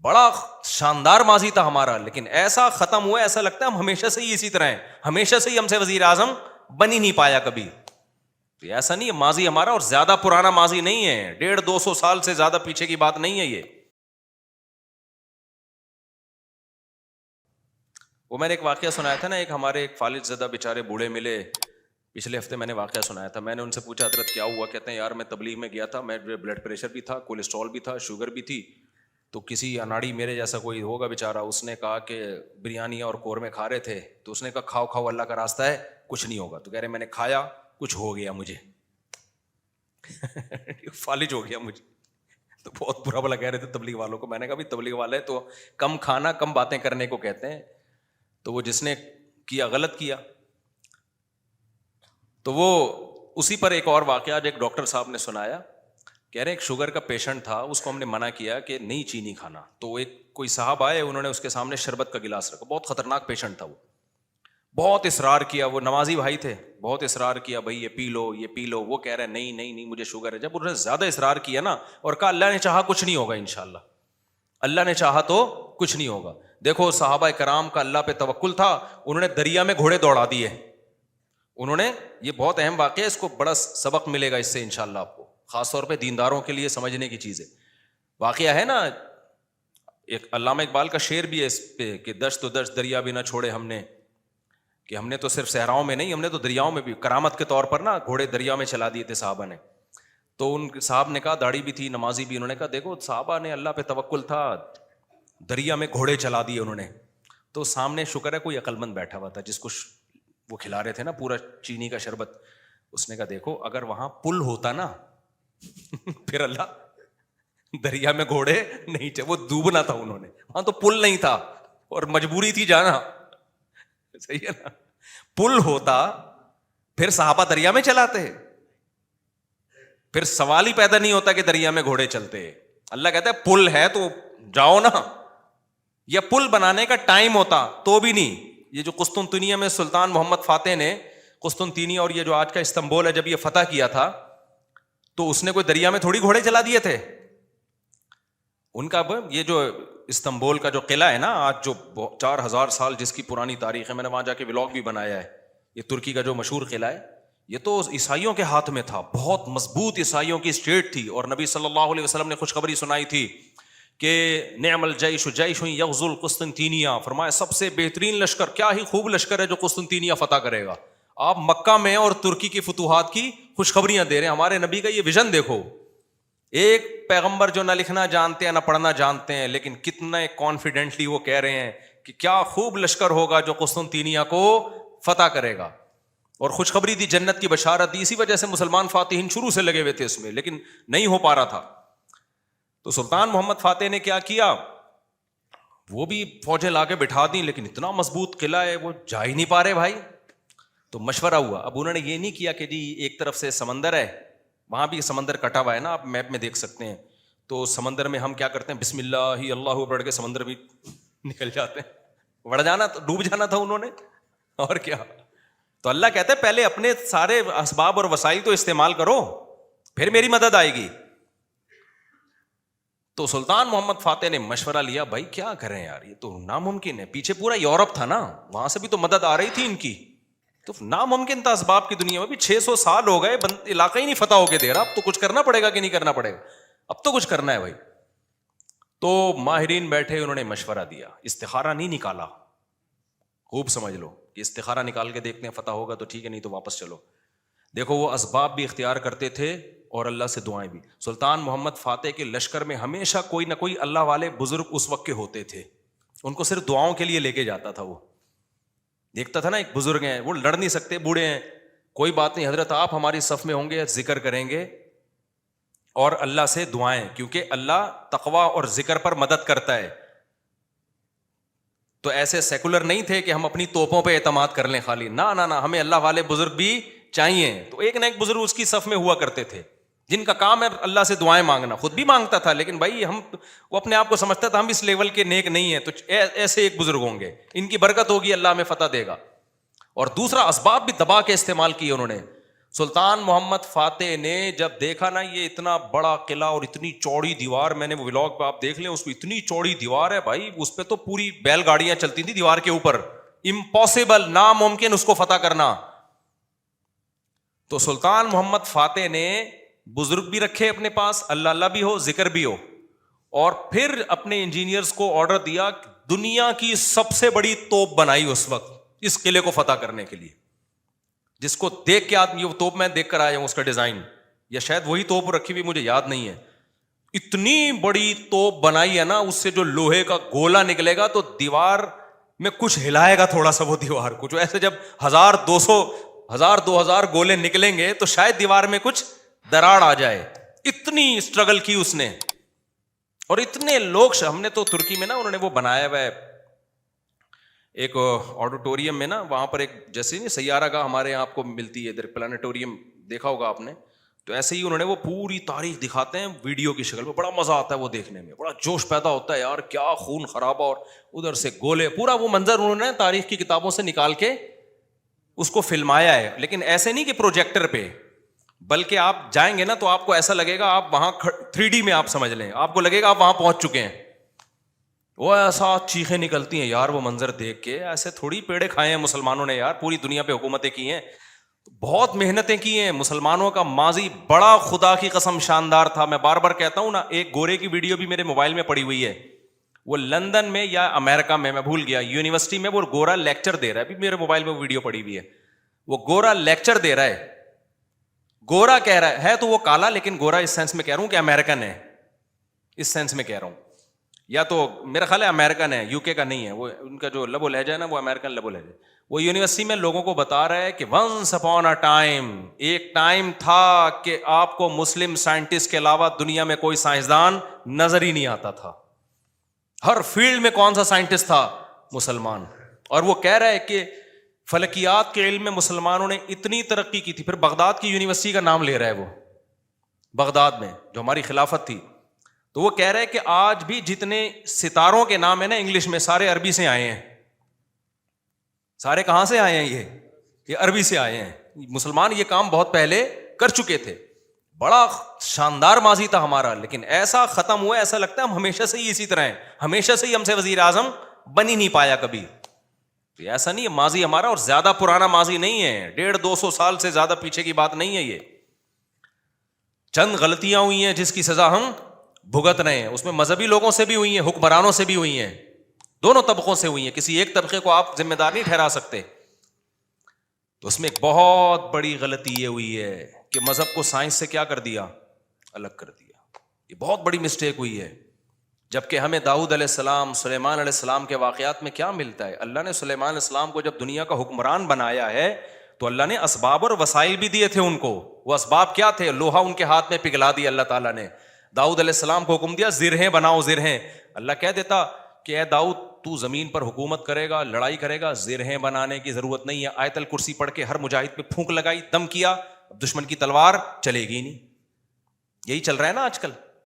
بڑا شاندار ماضی تھا ہمارا، لیکن ایسا ختم ہوا ایسا لگتا ہے ہم ہمیشہ سے ہی اسی طرح ہیں، ہمیشہ سے ہی ہم سے وزیر اعظم بن ہی نہیں پایا کبھی. تو ایسا نہیں ہے، ماضی ہمارا اور زیادہ پرانا ماضی نہیں ہے، 150-200 سال سے زیادہ پیچھے کی بات نہیں ہے یہ. وہ میں نے ایک واقعہ سنایا تھا نا، ایک ہمارے ایک فالج زدہ بیچارے بوڑھے ملے پچھلے ہفتے، میں نے واقعہ سنایا تھا. میں نے ان سے پوچھا حضرت کیا ہوا؟ کہتے ہیں یار میں تبلیغ میں گیا تھا، میں بلڈ پریشر بھی تھا، کولیسٹرول بھی تھا، شوگر بھی تھی. تو کسی اناڑی میرے جیسا کوئی ہوگا بیچارہ، اس نے کہا کہ بریانی اور قورمے کھا رہے تھے، تو اس نے کہا کھاؤ کھاؤ اللہ کا راستہ ہے کچھ نہیں ہوگا. تو کہہ رہے میں نے کھایا کچھ ہو گیا مجھے فالج ہو گیا مجھے. تو بہت برا بلا کہہ رہے تھے تبلیغ والوں کو. میں نے کہا بھی تبلیغ والے تو کم کھانا کم باتیں کرنے کو کہتے ہیں. تو وہ جس نے کیا غلط کیا. تو وہ اسی پر ایک اور واقعہ ایک ڈاکٹر صاحب نے سنایا. کہہ رہے ایک شوگر کا پیشنٹ تھا، اس کو ہم نے منع کیا کہ نہیں چینی کھانا. تو ایک کوئی صاحب آئے، انہوں نے اس کے سامنے شربت کا گلاس رکھا. بہت خطرناک پیشنٹ تھا، وہ بہت اصرار کیا، وہ نمازی بھائی تھے، بہت اصرار کیا بھائی یہ پی لو یہ پی لو. وہ کہہ رہے نہیں نہیں نہیں مجھے شوگر ہے. جب انہوں نے زیادہ اصرار کیا نا اور کہا اللہ نے چاہا کچھ نہیں ہوگا انشاءاللہ، اللہ نے چاہا تو کچھ نہیں ہوگا. دیکھو صحابہ کرام کا اللہ پہ توکل تھا، انہوں نے دریا میں گھوڑے دوڑا دیے. انہوں نے، یہ بہت اہم واقعہ ہے، اس کو بڑا سبق ملے گا اس سے انشاءاللہ آپ کو، خاص طور پہ دینداروں کے لیے سمجھنے کی چیز ہے. واقعہ ہے نا، ایک علامہ اقبال کا شعر بھی ہے اس پہ کہ دشت و دشت دریا بھی نہ چھوڑے ہم نے، کہ ہم نے تو صرف صحراؤں میں نہیں، ہم نے تو دریاؤں میں بھی کرامت کے طور پر نا گھوڑے دریا میں چلا دیے تھے صحابہ نے. تو ان صاحب نے کہا داڑھی بھی تھی نمازی بھی، انہوں نے کہا دیکھو صحابہ نے اللہ پہ توکل تھا، دریا میں گھوڑے چلا دیے انہوں نے. تو سامنے شکر ہے کوئی عقل مند بیٹھا ہوا تھا جس کو وہ کھلا رہے تھے نا پورا چینی کا شربت. اس نے کہا دیکھو اگر وہاں پل ہوتا نا پھر اللہ دریا میں گھوڑے نہیں وہ ڈوبنا تھا انہوں نے، وہاں تو پل نہیں تھا اور مجبوری تھی جانا. صحیح ہے نا، پل ہوتا پھر صحابہ دریا میں چلاتے، پھر سوال ہی پیدا نہیں ہوتا کہ دریا میں گھوڑے چلتے. اللہ کہتا ہے پل ہے تو جاؤ نا. یا پل بنانے کا ٹائم ہوتا تو بھی نہیں. یہ جو قسطنطنیہ میں سلطان محمد فاتح نے قسطنطنیہ اور یہ جو آج کا استنبول ہے جب یہ فتح کیا تھا تو اس نے کوئی دریا میں تھوڑی گھوڑے چلا دیے تھے. ان کا یہ جو استنبول کا جو قلعہ ہے نا آج جو 4000 سال جس کی پرانی تاریخ ہے، میں نے وہاں جا کے ولاگ بھی بنایا ہے. یہ ترکی کا جو مشہور قلعہ ہے یہ تو عیسائیوں کے ہاتھ میں تھا، بہت مضبوط عیسائیوں کی اسٹیٹ تھی. اور نبی صلی اللہ علیہ وسلم نے خوشخبری سنائی تھی کہ نعم الجیش جیش یغزو القسطنطینیہ، فرمایا سب سے بہترین لشکر، کیا ہی خوب لشکر ہے جو قسطنطینیہ فتح کرے گا. آپ مکہ میں اور ترکی کی فتوحات کی خوشخبریاں دے رہے ہیں. ہمارے نبی کا یہ ویژن دیکھو، ایک پیغمبر جو نہ لکھنا جانتے ہیں نہ پڑھنا جانتے ہیں، لیکن کتنے کانفیڈنٹلی وہ کہہ رہے ہیں کہ کیا خوب لشکر ہوگا جو قسطنطینیہ کو فتح کرے گا. اور خوشخبری دی، جنت کی بشارت دی. اسی وجہ سے مسلمان فاتحین شروع سے لگے ہوئے تھے اس میں، لیکن نہیں ہو پا رہا تھا. تو سلطان محمد فاتح نے کیا کیا، وہ بھی فوجیں لا کے بٹھا دیں، لیکن اتنا مضبوط قلعہ ہے وہ جا ہی نہیں پا رہے بھائی. تو مشورہ ہوا. اب انہوں نے یہ نہیں کیا کہ جی ایک طرف سے سمندر ہے، وہاں بھی سمندر کٹا ہوا ہے نا، آپ میپ میں دیکھ سکتے ہیں. تو سمندر میں ہم کیا کرتے ہیں، بسم اللہ ہی اللہ پڑھ کے سمندر بھی نکل جاتے ہیں. بڑھ جانا تو ڈوب جانا تھا انہوں نے، اور کیا. تو اللہ کہتا ہے پہلے اپنے سارے اسباب اور وسائل تو استعمال کرو، پھر میری مدد آئے گی. تو سلطان محمد فاتح نے مشورہ لیا، بھائی کیا کریں یار، یہ تو ناممکن ہے. پیچھے پورا یورپ تھا نا، وہاں سے بھی تو مدد آ رہی تھی ان کی، تو ناممکن تھا اسباب کی دنیا میں بھی. 600 سال ہو گئے، علاقہ ہی نہیں فتح ہو کے دے رہا. اب تو کچھ کرنا پڑے گا کہ نہیں کرنا پڑے گا، اب تو کچھ کرنا ہے بھائی. تو ماہرین بیٹھے، انہوں نے مشورہ دیا، استخارہ نہیں نکالا. خوب سمجھ لو کہ استخارہ نکال کے دیکھتے ہیں فتح ہوگا تو ٹھیک ہے، نہیں تو واپس چلو. دیکھو وہ اسباب بھی اختیار کرتے تھے اور اللہ سے دعائیں بھی. سلطان محمد فاتح کے لشکر میں ہمیشہ کوئی نہ کوئی اللہ والے بزرگ اس وقت کے ہوتے تھے، ان کو صرف دعاؤں کے لیے لے کے جاتا تھا. وہ دیکھتا تھا نا ایک بزرگ ہیں، وہ لڑ نہیں سکتے، بوڑھے ہیں، کوئی بات نہیں حضرت آپ ہماری صف میں ہوں گے، ذکر کریں گے اور اللہ سے دعائیں، کیونکہ اللہ تقویٰ اور ذکر پر مدد کرتا ہے. تو ایسے سیکولر نہیں تھے کہ ہم اپنی توپوں پہ اعتماد کر لیں خالی، نہ نہ نہ، ہمیں اللہ والے بزرگ بھی چاہیے. تو ایک نہ ایک بزرگ اس کی صف میں ہوا کرتے تھے جن کا کام ہے اللہ سے دعائیں مانگنا. خود بھی مانگتا تھا، لیکن بھائی وہ اپنے آپ کو سمجھتا تھا ہم اس لیول کے نیک نہیں ہیں، تو ایسے ایک بزرگ ہوں گے، ان کی برکت ہوگی، اللہ میں فتح دے گا. اور دوسرا اسباب بھی دبا کے استعمال کیے انہوں نے. سلطان محمد فاتح نے جب دیکھا نا یہ اتنا بڑا قلعہ اور اتنی چوڑی دیوار, میں نے وہ ولاگ پہ آپ دیکھ لیں, اس پہ اتنی چوڑی دیوار ہے بھائی, اس پہ تو پوری بیل گاڑیاں چلتی تھیں دیوار کے اوپر, امپاسبل, ناممکن اس کو فتح کرنا. تو سلطان محمد فاتح نے بزرگ بھی رکھے اپنے پاس, اللہ اللہ بھی ہو, ذکر بھی ہو, اور پھر اپنے انجینئرز کو آرڈر دیا, دنیا کی سب سے بڑی توپ بنائی اس وقت اس قلعے کو فتح کرنے کے لیے, جس کو دیکھ کے آدمی, وہ توپ میں دیکھ کر آیا ہوں اس کا ڈیزائن, یا شاید وہی توپ رکھی ہوئی, مجھے یاد نہیں ہے. اتنی بڑی توپ بنائی ہے نا, اس سے جو لوہے کا گولا نکلے گا تو دیوار میں کچھ ہلائے گا تھوڑا سا, وہ دیوار کچھ ایسے, جب 1000-2000 گولے نکلیں گے تو شاید دیوار میں کچھ دراڑ آ جائے. اتنی اسٹرگل کی اس نے, اور اتنے لوگ, ہم نے تو ترکی میں نا انہوں نے وہ بنایا ہوا ہے ایک آڈیٹوریم میں نا, وہاں پر ایک جیسے نہیں سیارہ گاہ ہمارے یہاں آپ کو ملتی ہے ادھر, پلانیٹوریم دیکھا ہوگا آپ نے, تو ایسے ہی انہوں نے وہ پوری تاریخ دکھاتے ہیں ویڈیو کی شکل میں, بڑا مزہ آتا ہے وہ دیکھنے میں, بڑا جوش پیدا ہوتا ہے یار, کیا خون خرابہ, اور ادھر سے گولے, پورا وہ منظر انہوں نے تاریخ کی کتابوں سے نکال کے اس کو فلمایا ہے. لیکن ایسے نہیں کہ پروجیکٹر پہ, بلکہ آپ جائیں گے نا تو آپ کو ایسا لگے گا آپ وہاں 3D میں آپ سمجھ لیں, آپ کو لگے گا آپ وہاں پہنچ چکے ہیں. وہ ایسا چیخیں نکلتی ہیں یار وہ منظر دیکھ کے, ایسے تھوڑی پیڑے کھائے ہیں مسلمانوں نے یار, پوری دنیا پہ حکومتیں کی ہیں, بہت محنتیں کی ہیں. مسلمانوں کا ماضی بڑا خدا کی قسم شاندار تھا. میں بار بار کہتا ہوں نا, ایک گورے کی ویڈیو بھی میرے موبائل میں پڑی ہوئی ہے, وہ لندن میں یا امریکہ میں بھول گیا, یونیورسٹی میں وہ گورا لیکچر دے رہا ہے, ابھی میرے موبائل میں ویڈیو پڑی ہوئی ہے, وہ گورا لیکچر دے رہا ہے. گورا کہہ رہا ہے تو وہ کالا, لیکن گورا اس سینس میں کہہ رہا ہوں کہ امریکن ہے, اس سینس میں کہہ رہا ہوں, یا تو میرا خیال ہے امریکن ہے, UK کا نہیں ہے, وہ ان کا جو لب و لہجہ ہے نا وہ امریکن لب و لہجہ. وہ یونیورسٹی میں لوگوں کو بتا رہا ہے کہ ونس اپون اے ٹائم, ایک ٹائم تھا کہ آپ کو مسلم سائنٹسٹ کے علاوہ دنیا میں کوئی سائنسدان نظر ہی نہیں آتا تھا, ہر فیلڈ میں کون سا سائنٹسٹ تھا, مسلمان. اور وہ کہہ رہا ہے کہ فلکیات کے علم میں مسلمانوں نے اتنی ترقی کی تھی. پھر بغداد کی یونیورسٹی کا نام لے رہا ہے وہ, بغداد میں جو ہماری خلافت تھی, تو وہ کہہ رہے ہیں کہ آج بھی جتنے ستاروں کے نام ہیں نا انگلش میں, سارے عربی سے آئے ہیں. سارے کہاں سے آئے ہیں, یہ عربی سے آئے ہیں. مسلمان یہ کام بہت پہلے کر چکے تھے, بڑا شاندار ماضی تھا ہمارا, لیکن ایسا ختم ہوا, ایسا لگتا ہے ہم ہمیشہ سے ہی اسی طرح ہیں, ہمیشہ سے ہی ہم سے وزیر اعظم بن ہی نہیں پایا کبھی. ایسا نہیں ہے, ماضی ہمارا اور زیادہ پرانا ماضی نہیں ہے, 150-200 سال سے زیادہ پیچھے کی بات نہیں ہے. یہ چند غلطیاں ہوئی ہیں جس کی سزا ہم بھگت رہے ہیں, اس میں مذہبی لوگوں سے بھی ہوئی ہیں, حکمرانوں سے بھی ہوئی ہیں, دونوں طبقوں سے ہوئی ہیں, کسی ایک طبقے کو آپ ذمہ دار نہیں ٹھہرا سکتے. تو اس میں ایک بہت بڑی غلطی یہ ہوئی ہے کہ مذہب کو سائنس سے کیا کر دیا, الگ کر دیا. یہ بہت بڑی مسٹیک ہوئی ہے. جبکہ ہمیں داؤد علیہ السلام, سلیمان علیہ السلام کے واقعات میں کیا ملتا ہے, اللہ نے سلیمان علیہ السلام کو جب دنیا کا حکمران بنایا ہے تو اللہ نے اسباب اور وسائل بھی دیے تھے ان کو. وہ اسباب کیا تھے, لوہا ان کے ہاتھ میں پگھلا دیا اللہ تعالیٰ نے. داؤد علیہ السلام کو حکم دیا زرہیں بناؤ, زرہیں. اللہ کہہ دیتا کہ اے داؤد تو زمین پر حکومت کرے گا, لڑائی کرے گا, زرہیں بنانے کی ضرورت نہیں ہے. آیت الکرسی پڑھ کے ہر مجاہد پہ پھونک لگائی, دم کیا, دشمن کی تلوار چلے گی نہیں. یہی چل رہا ہے نا آج کل.